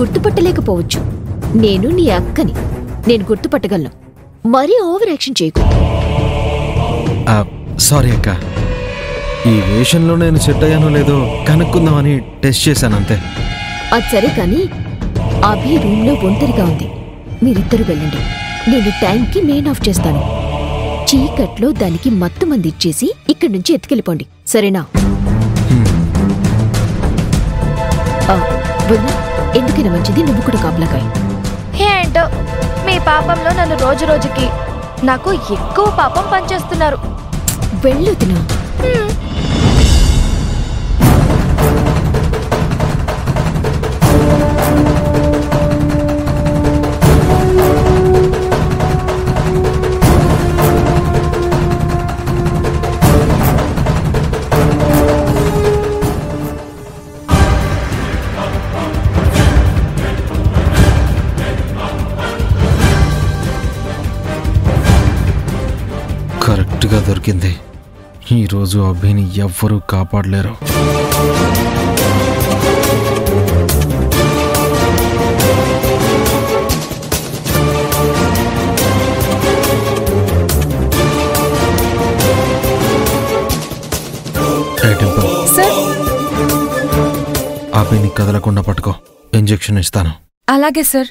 గుర్తుపట్టలేకపోవచ్చు. నేను నీ అక్కని, నేను గుర్తుపట్టగలను. మరీ ఓవర్ యాక్షన్ చేయకు. సారీ అక్క, ఈ వేషంలో నేను సెట్ అయ్యానో లేదో కనుక్కుందామని టెస్ట్ చేశానంతే. అది సరే కానీ అభి రూమ్లో ఒంటరిగా ఉంది. మీరిద్దరు వెళ్ళండి. నేను టైంకి మెయిన్ ఆఫ్ చేస్తాను. చీకట్లో దానికి మత్తు మంది ఇచ్చేసి ఇక్కడి నుంచి ఎత్తుకెళ్ళిపోండి, సరేనా? ఎందుకైనా మంచిది నువ్వు కూడా కాపలాకాయ్. ఏంటో మీ పాపంలో నన్ను రోజు రోజుకి నాకు ఎక్కువ పాపం పనిచేస్తున్నారు. వెళ్ళొద్దునా? కరెక్ట్గా దొరికింది. ఈరోజు అభిని ఎవ్వరూ కాపాడలేరు. అభిని కదలకుండా పట్టుకో, ఇంజెక్షన్ ఇస్తాను. అలాగే సార్.